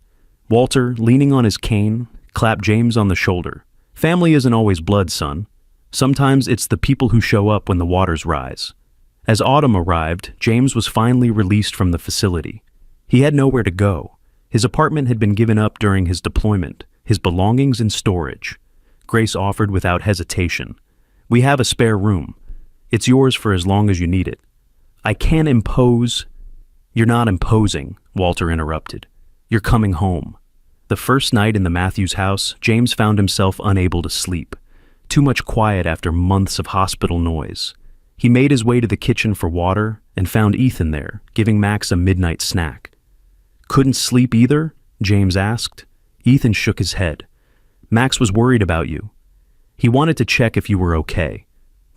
Walter, leaning on his cane, clapped James on the shoulder. "Family isn't always blood, son. Sometimes it's the people who show up when the waters rise." As autumn arrived, James was finally released from the facility. He had nowhere to go. His apartment had been given up during his deployment, his belongings in storage. Grace offered without hesitation. "We have a spare room. It's yours for as long as you need it." "I can't impose..." "You're not imposing," Walter interrupted. "You're coming home." The first night in the Matthews house, James found himself unable to sleep. Too much quiet after months of hospital noise. He made his way to the kitchen for water and found Ethan there, giving Max a midnight snack. "Couldn't sleep either?" James asked. Ethan shook his head. "Max was worried about you. He wanted to check if you were okay."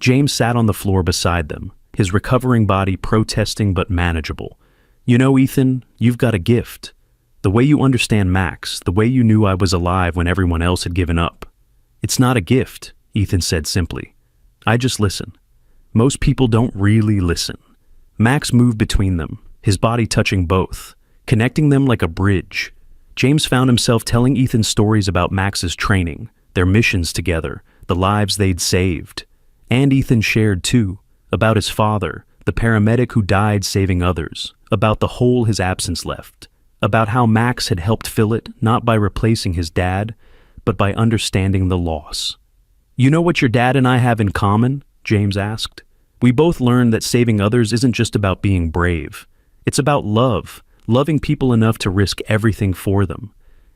James sat on the floor beside them, his recovering body protesting but manageable. "You know, Ethan, you've got a gift. The way you understand Max, the way you knew I was alive when everyone else had given up." "It's not a gift," Ethan said simply. "I just listen." Most people don't really listen. Max moved between them, his body touching both, connecting them like a bridge. James found himself telling Ethan stories about Max's training, their missions together, the lives they'd saved. And Ethan shared, too, about his father, the paramedic who died saving others, about the hole his absence left, about how Max had helped fill it not by replacing his dad, but by understanding the loss. "You know what your dad and I have in common?" James asked. "We both learned that saving others isn't just about being brave. It's about love, loving people enough to risk everything for them.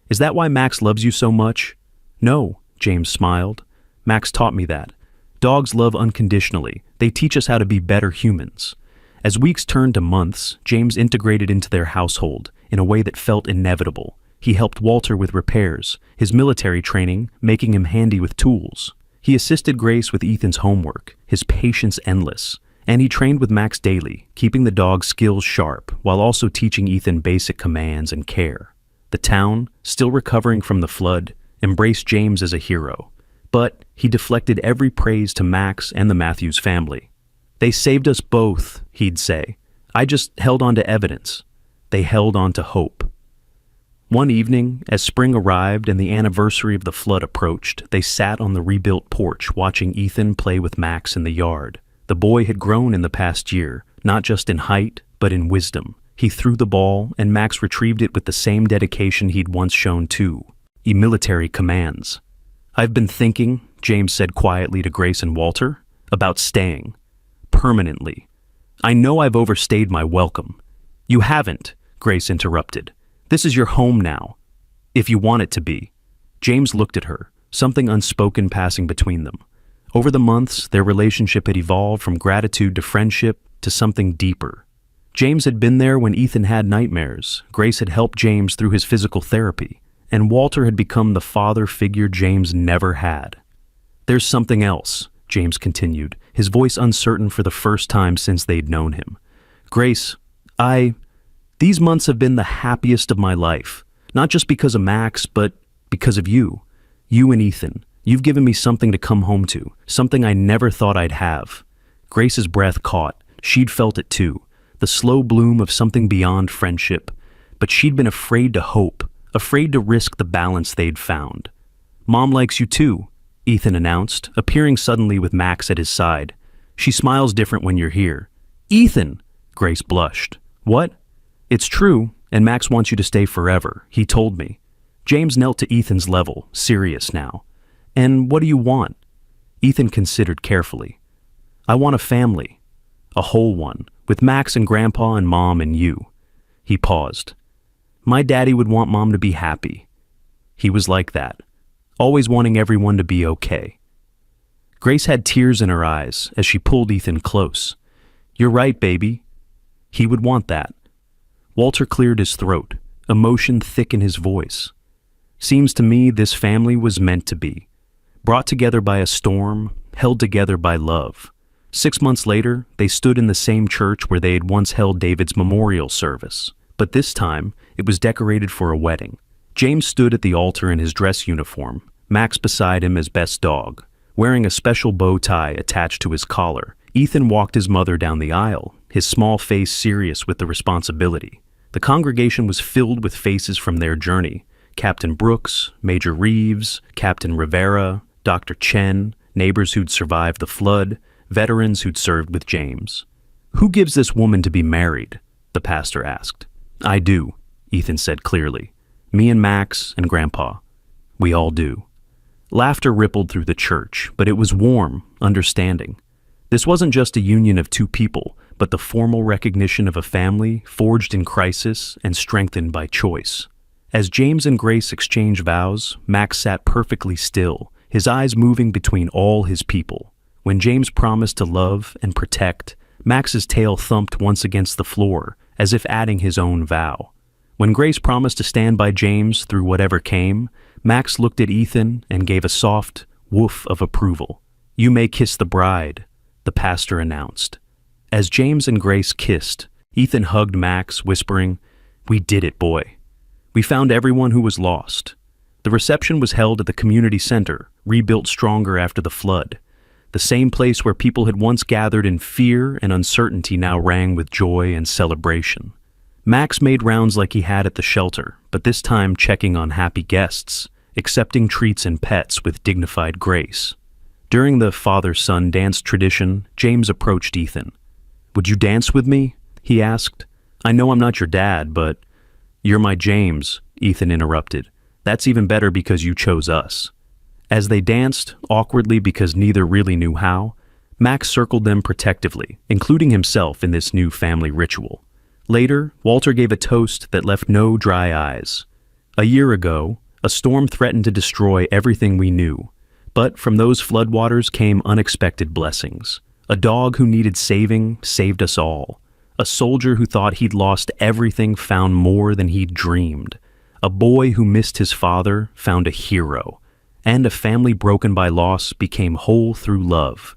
Is that why Max loves you so much?" "No," James smiled. "Max taught me that. Dogs love unconditionally. They teach us how to be better humans." As weeks turned to months, James integrated into their household in a way that felt inevitable. He helped Walter with repairs, his military training making him handy with tools. He assisted Grace with Ethan's homework, his patience endless, and he trained with Max daily, keeping the dog's skills sharp while also teaching Ethan basic commands and care. The town, still recovering from the flood, embraced James as a hero, but he deflected every praise to Max and the Matthews family. "They saved us both," he'd say. "I just held on to evidence." They held on to hope. One evening, as spring arrived and the anniversary of the flood approached, they sat on the rebuilt porch watching Ethan play with Max in the yard. The boy had grown in the past year, not just in height, but in wisdom. He threw the ball, and Max retrieved it with the same dedication he'd once shown too, military commands. "I've been thinking," James said quietly to Grace and Walter, "about staying. Permanently. I know I've overstayed my welcome." "You haven't," Grace interrupted. "This is your home now. If you want it to be." James looked at her, something unspoken passing between them. Over the months, their relationship had evolved from gratitude to friendship to something deeper. James had been there when Ethan had nightmares. Grace had helped James through his physical therapy. And Walter had become the father figure James never had. "There's something else," James continued, his voice uncertain for the first time since they'd known him. "Grace, these months have been the happiest of my life. Not just because of Max, but because of you. You and Ethan. You've given me something to come home to, something I never thought I'd have." Grace's breath caught. She'd felt it too, the slow bloom of something beyond friendship. But she'd been afraid to hope, afraid to risk the balance they'd found. "Mom likes you too," Ethan announced, appearing suddenly with Max at his side. "She smiles different when you're here." "Ethan!" Grace blushed. "What?" "It's true, and Max wants you to stay forever, he told me." James knelt to Ethan's level, serious now. "And what do you want?" Ethan considered carefully. "I want a family. A whole one, with Max and Grandpa and Mom and you." He paused. "My daddy would want Mom to be happy. He was like that, always wanting everyone to be okay." Grace had tears in her eyes as she pulled Ethan close. "You're right, baby. He would want that." Walter cleared his throat, emotion thick in his voice. "Seems to me this family was meant to be. Brought together by a storm, held together by love." 6 months later, they stood in the same church where they had once held David's memorial service. But this time, it was decorated for a wedding. James stood at the altar in his dress uniform, Max beside him as best dog. Wearing a special bow tie attached to his collar, Ethan walked his mother down the aisle, his small face serious with the responsibility. The congregation was filled with faces from their journey. Captain Brooks, Major Reeves, Captain Rivera, Dr. Chen, neighbors who'd survived the flood, veterans who'd served with James. "Who gives this woman to be married?" the pastor asked. "I do," Ethan said clearly. "Me and Max and Grandpa. We all do." Laughter rippled through the church, but it was warm, understanding. This wasn't just a union of two people, but the formal recognition of a family forged in crisis and strengthened by choice. As James and Grace exchanged vows, Max sat perfectly still, his eyes moving between all his people. When James promised to love and protect, Max's tail thumped once against the floor, as if adding his own vow. When Grace promised to stand by James through whatever came, Max looked at Ethan and gave a soft woof of approval. "You may kiss the bride," the pastor announced. As James and Grace kissed, Ethan hugged Max, whispering, "We did it, boy. We found everyone who was lost." The reception was held at the community center, rebuilt stronger after the flood. The same place where people had once gathered in fear and uncertainty now rang with joy and celebration. Max made rounds like he had at the shelter, but this time checking on happy guests, accepting treats and pets with dignified grace. During the father-son dance tradition, James approached Ethan. "Would you dance with me?" he asked. "I know I'm not your dad, but—" "You're my James," Ethan interrupted. "That's even better because you chose us." As they danced, awkwardly because neither really knew how, Max circled them protectively, including himself in this new family ritual. Later, Walter gave a toast that left no dry eyes. A year ago, a storm threatened to destroy everything we knew, but from those floodwaters came unexpected blessings. A dog who needed saving saved us all. A soldier who thought he'd lost everything found more than he'd dreamed. A boy who missed his father found a hero. And a family broken by loss became whole through love.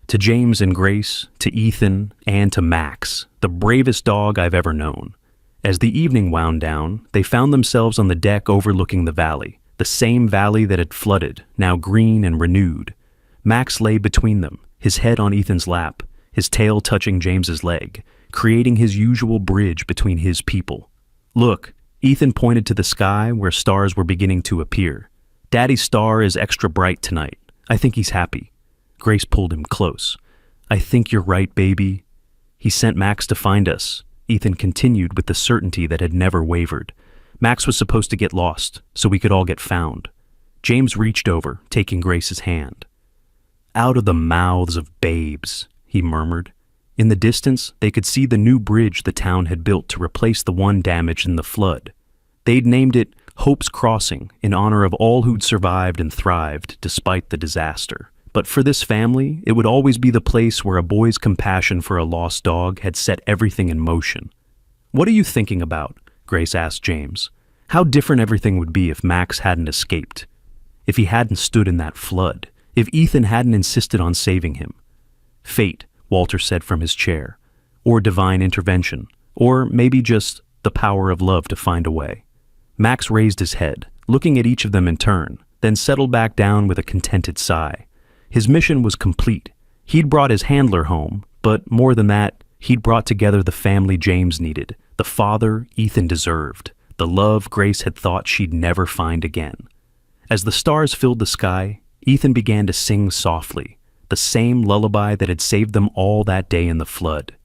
To James and Grace, to Ethan, and to Max, the bravest dog I've ever known. As the evening wound down, they found themselves on the deck overlooking the valley, the same valley that had flooded, now green and renewed. Max lay between them, his head on Ethan's lap, his tail touching James's leg, creating his usual bridge between his people. "Look," Ethan pointed to the sky where stars were beginning to appear. "Daddy's star is extra bright tonight. I think he's happy." Grace pulled him close. "I think you're right, baby. He sent Max to find us," Ethan continued with the certainty that had never wavered. "Max was supposed to get lost, so we could all get found." James reached over, taking Grace's hand. "Out of the mouths of babes," he murmured. In the distance, they could see the new bridge the town had built to replace the one damaged in the flood. They'd named it Hope's Crossing in honor of all who'd survived and thrived despite the disaster. But for this family, it would always be the place where a boy's compassion for a lost dog had set everything in motion. "What are you thinking about?" Grace asked James. "How different everything would be if Max hadn't escaped. If he hadn't stood in that flood. If Ethan hadn't insisted on saving him." "Fate," Walter said from his chair. "Or divine intervention. Or maybe just the power of love to find a way." Max raised his head, looking at each of them in turn, then settled back down with a contented sigh. His mission was complete. He'd brought his handler home, But more than that, he'd brought together the family James needed, the father Ethan deserved, the love Grace had thought she'd never find again. As the stars filled the sky, Ethan began to sing softly, the same lullaby that had saved them all that day in the flood.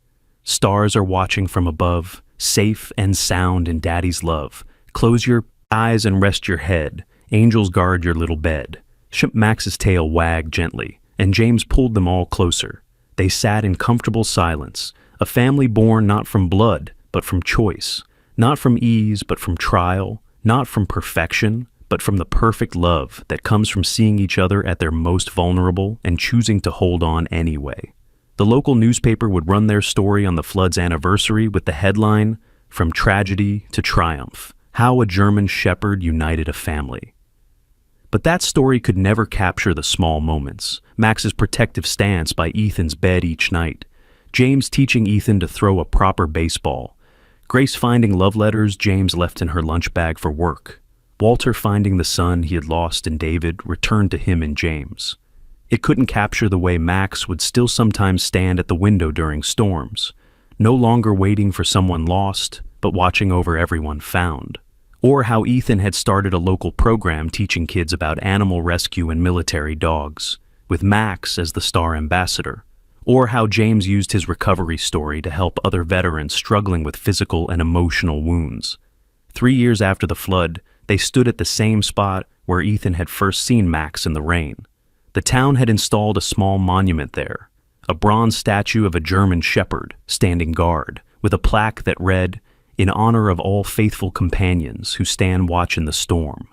Stars are watching from above, safe and sound in Daddy's love. Close your eyes and rest your head. Angels guard your little bed. Max's tail wagged gently, and James pulled them all closer. They sat in comfortable silence, a family born not from blood, but from choice, not from ease, but from trial, not from perfection, but from the perfect love that comes from seeing each other at their most vulnerable and choosing to hold on anyway. The local newspaper would run their story on the flood's anniversary with the headline, "From Tragedy to Triumph, How a German Shepherd United a Family." But that story could never capture the small moments, Max's protective stance by Ethan's bed each night, James teaching Ethan to throw a proper baseball, Grace finding love letters James left in her lunch bag for work, Walter finding the son he had lost in David returned to him in James. It couldn't capture the way Max would still sometimes stand at the window during storms, no longer waiting for someone lost, but watching over everyone found. Or how Ethan had started a local program teaching kids about animal rescue and military dogs, with Max as the star ambassador. Or how James used his recovery story to help other veterans struggling with physical and emotional wounds. 3 years after the flood, they stood at the same spot where Ethan had first seen Max in the rain. The town had installed a small monument there, a bronze statue of a German shepherd standing guard, with a plaque that read, "In honor of all faithful companions who stand watch in the storm."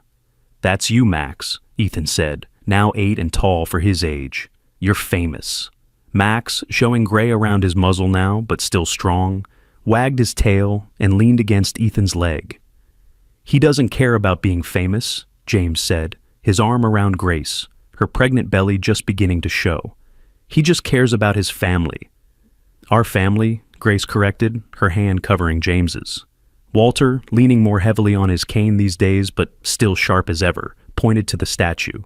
"That's you, Max," Ethan said, now 8 and tall for his age. "You're famous." Max, showing gray around his muzzle now, but still strong, wagged his tail and leaned against Ethan's leg. "He doesn't care about being famous," James said, his arm around Grace, her pregnant belly just beginning to show. "He just cares about his family." "Our family," Grace corrected, her hand covering James's. Walter, leaning more heavily on his cane these days, but still sharp as ever, pointed to the statue.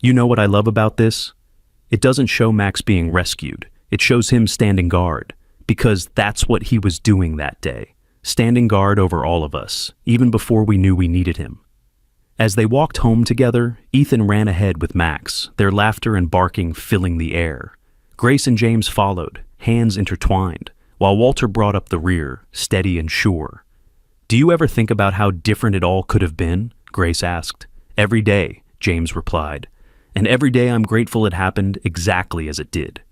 "You know what I love about this? It doesn't show Max being rescued. It shows him standing guard, because that's what he was doing that day, standing guard over all of us, even before we knew we needed him." As they walked home together, Ethan ran ahead with Max, their laughter and barking filling the air. Grace and James followed, hands intertwined, while Walter brought up the rear, steady and sure. "Do you ever think about how different it all could have been?" Grace asked. "Every day," James replied. "And every day I'm grateful it happened exactly as it did."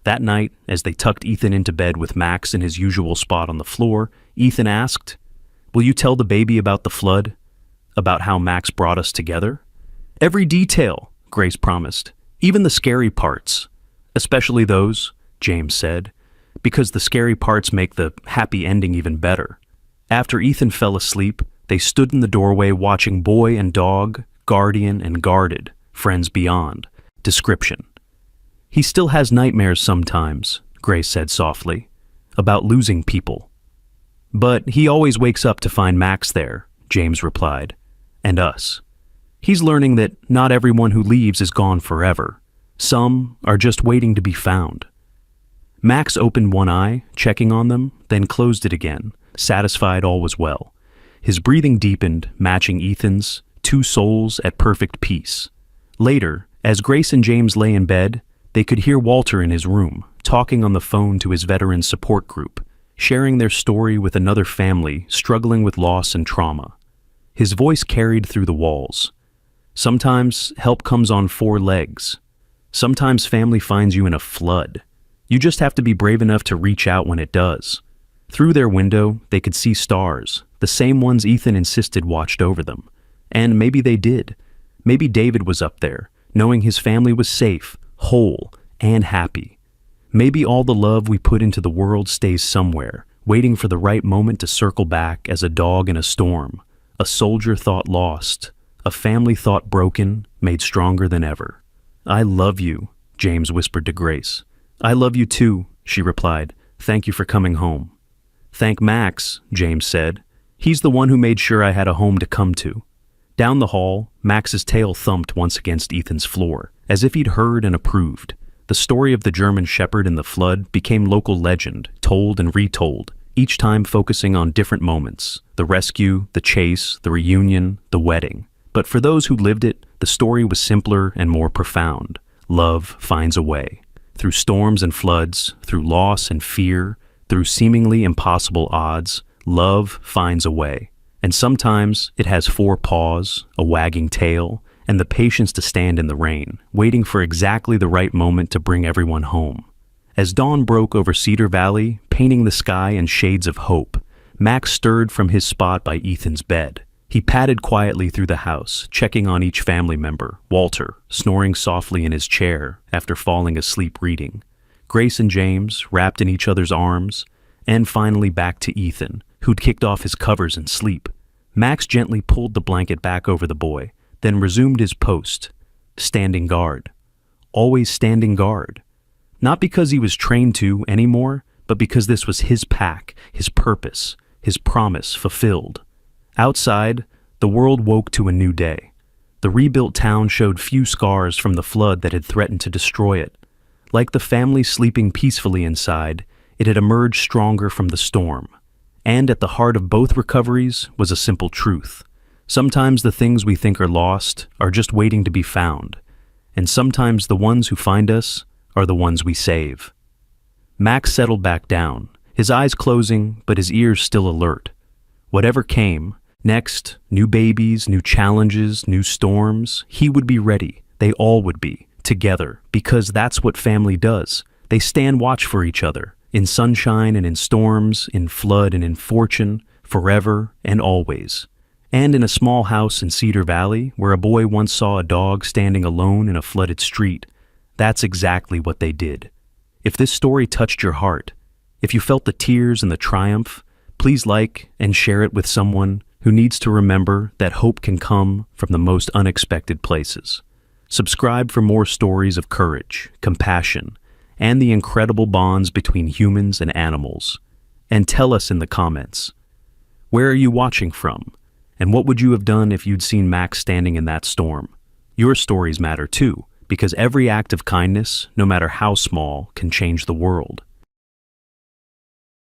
That night, as they tucked Ethan into bed with Max in his usual spot on the floor, Ethan asked, "Will you tell the baby about the flood? About how Max brought us together?" "Every detail," Grace promised. "Even the scary parts." "Especially those," James said, "because the scary parts make the happy ending even better." After Ethan fell asleep, they stood in the doorway watching boy and dog, guardian and guarded, friends beyond. Description. "He still has nightmares sometimes," Grace said softly, "about losing people. But he always wakes up to find Max there," James replied, "and us. He's learning that not everyone who leaves is gone forever. Some are just waiting to be found." Max opened one eye, checking on them, then closed it again, satisfied all was well. His breathing deepened, matching Ethan's, 2 souls at perfect peace. Later, as Grace and James lay in bed, they could hear Walter in his room, talking on the phone to his veteran support group, sharing their story with another family struggling with loss and trauma. His voice carried through the walls. "Sometimes help comes on 4 legs. Sometimes family finds you in a flood. You just have to be brave enough to reach out when it does." Through their window, they could see stars, the same ones Ethan insisted watched over them. And maybe they did. Maybe David was up there, knowing his family was safe, whole, and happy. Maybe all the love we put into the world stays somewhere, waiting for the right moment to circle back as a dog in a storm, a soldier thought lost, a family thought broken, made stronger than ever. "I love you," James whispered to Grace. "I love you too," she replied. "Thank you for coming home." "Thank Max," James said. "He's the one who made sure I had a home to come to." Down the hall, Max's tail thumped once against Ethan's floor, as if he'd heard and approved. The story of the German Shepherd in the flood became local legend, told and retold, each time focusing on different moments: the rescue, the chase, the reunion, the wedding. But for those who lived it, the story was simpler and more profound. Love finds a way. Through storms and floods, through loss and fear, through seemingly impossible odds, love finds a way. And sometimes it has four paws, a wagging tail, and the patience to stand in the rain, waiting for exactly the right moment to bring everyone home. As dawn broke over Cedar Valley, painting the sky in shades of hope, Max stirred from his spot by Ethan's bed. He padded quietly through the house, checking on each family member: Walter, snoring softly in his chair after falling asleep reading; Grace and James, wrapped in each other's arms; and finally back to Ethan, who'd kicked off his covers in sleep. Max gently pulled the blanket back over the boy, then resumed his post, standing guard. Always standing guard. Not because he was trained to anymore, but because this was his pack, his purpose, his promise fulfilled. Outside, the world woke to a new day. The rebuilt town showed few scars from the flood that had threatened to destroy it. Like the family sleeping peacefully inside, it had emerged stronger from the storm. And at the heart of both recoveries was a simple truth. Sometimes the things we think are lost are just waiting to be found. And sometimes the ones who find us are the ones we save. Max settled back down, his eyes closing, but his ears still alert. Whatever came, next, new babies, new challenges, new storms, he would be ready. They all would be, together, because that's what family does. They stand watch for each other, in sunshine and in storms, in flood and in fortune, forever and always. And in a small house in Cedar Valley, where a boy once saw a dog standing alone in a flooded street, that's exactly what they did. If this story touched your heart, if you felt the tears and the triumph, please like and share it with someone who needs to remember that hope can come from the most unexpected places. Subscribe for more stories of courage, compassion, and the incredible bonds between humans and animals. And tell us in the comments, where are you watching from? And what would you have done if you'd seen Max standing in that storm? Your stories matter too, because every act of kindness, no matter how small, can change the world.